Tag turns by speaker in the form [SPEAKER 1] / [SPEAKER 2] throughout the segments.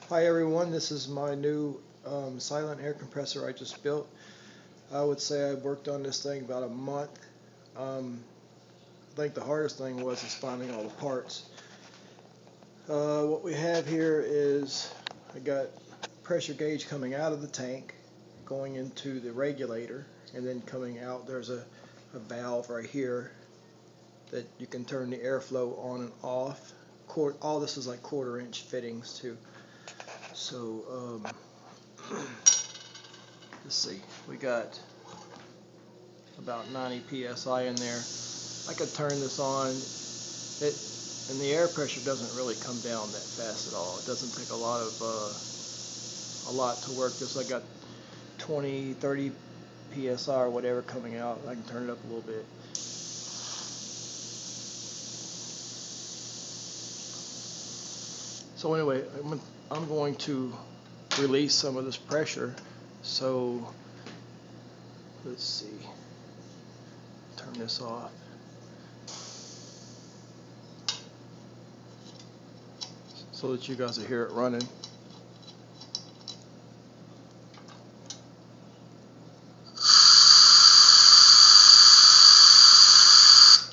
[SPEAKER 1] Hi everyone, this is my new silent air compressor I just built. I would say I worked on this thing about a month. I think the hardest thing was finding all the parts. What we have here is I got pressure gauge coming out of the tank, going into the regulator, and then coming out there's a valve right here that you can turn the airflow on and off. All this is like 1/4 inch fittings too. So let's see, we got about 90 psi in there. I could turn this on, and the air pressure doesn't really come down that fast at all. It doesn't take a lot to work this. I got 20, 30 psi or whatever coming out. I can turn it up a little bit. So anyway, I'm going to release some of this pressure. So let's see, turn this off. So that you guys will hear it running.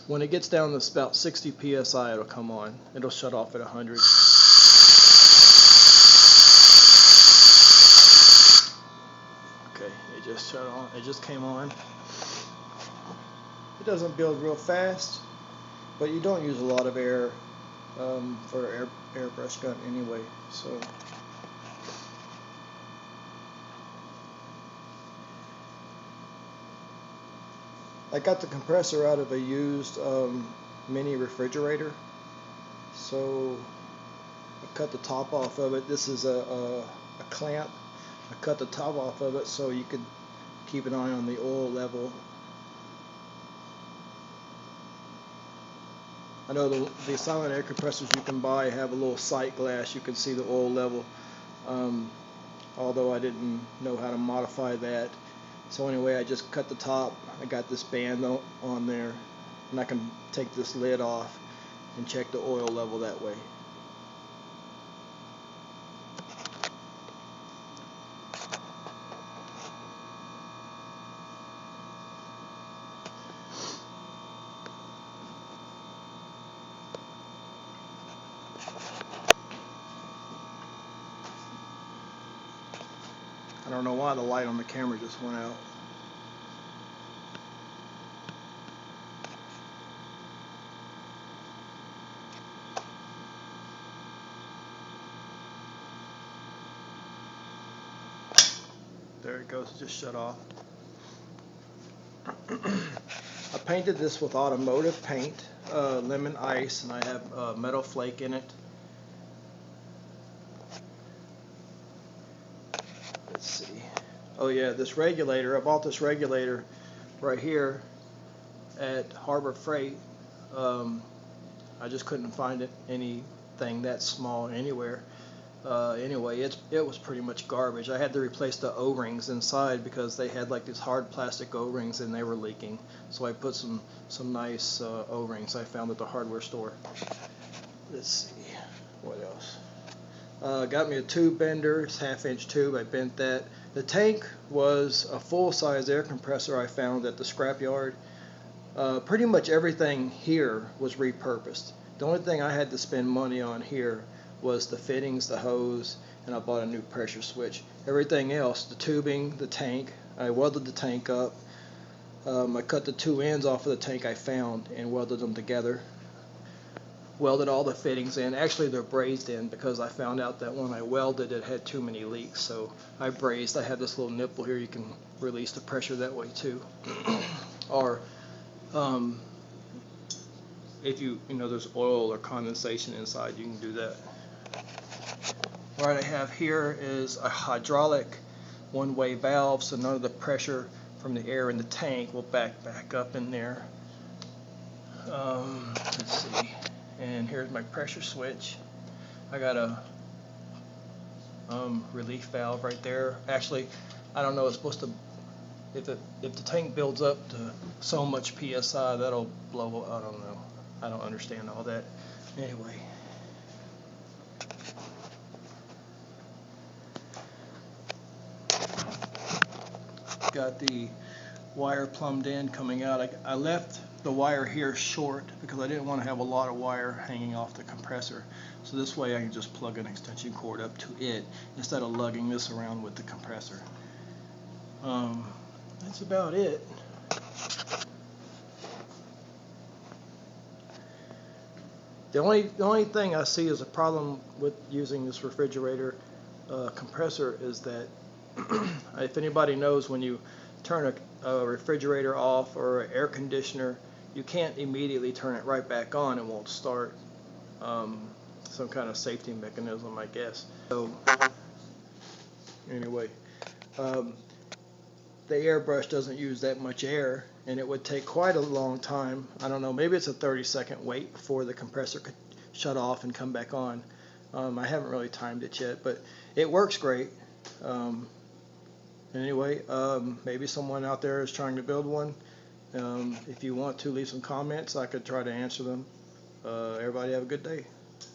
[SPEAKER 1] When it gets down to about 60 psi, it'll come on. It'll shut off at 100. Okay, it just shut on. It just came on. It doesn't build real fast, but you don't use a lot of air for airbrush gun anyway. So I got the compressor out of a used mini refrigerator. So I cut the top off of it. This is a clamp. I cut the top off of it so you could keep an eye on the oil level. I know the silent air compressors you can buy have a little sight glass. You can see the oil level, although I didn't know how to modify that. So anyway, I just cut the top. I got this band on there, and I can take this lid off and check the oil level that way. I don't know why the light on the camera just went out. There it goes, it just shut off. I painted this with automotive paint, lemon ice, and I have metal flake in it. Let's see. Oh yeah, this regulator, I bought this regulator right here at Harbor Freight. I just couldn't find anything that small anywhere. Anyway, it was pretty much garbage. I had to replace the O-rings inside because they had like these hard plastic O-rings and they were leaking. So I put some nice O-rings I found at the hardware store. Let's see, what else? Got me a tube bender. It's 1/2 inch tube. I bent that. The tank was a full-size air compressor I found at the scrapyard. Pretty much everything here was repurposed. The only thing I had to spend money on here was the fittings, the hose, and I bought a new pressure switch. Everything else, the tubing, the tank, I welded the tank up. I cut the 2 ends off of the tank I found and welded them together. Welded all the fittings in. Actually, they're brazed in because I found out that when I welded it had too many leaks. So I brazed. I have this little nipple here. You can release the pressure that way too. Or if you know there's oil or condensation inside, you can do that. What I have here is a hydraulic one-way valve, so none of the pressure from the air in the tank will back up in there. Let's see. And here's my pressure switch. I got a relief valve right there. Actually, I don't know. It's supposed to, if the tank builds up to so much psi, that'll blow. I don't know. I don't understand all that. Anyway, got the wire plumbed in coming out. I left the wire here short because I didn't want to have a lot of wire hanging off the compressor. So this way I can just plug an extension cord up to it instead of lugging this around with the compressor. That's about it. The only thing I see as a problem with using this refrigerator compressor is that if anybody knows, when you turn a refrigerator off or an air conditioner, you can't immediately turn it right back on. It won't start. Some kind of safety mechanism, I guess. So anyway, the airbrush doesn't use that much air, and it would take quite a long time. I don't know, maybe it's a 30-second wait before the compressor could shut off and come back on. I haven't really timed it yet, but it works great. Anyway, maybe someone out there is trying to build one. If you want to leave some comments, I could try to answer them. Everybody have a good day.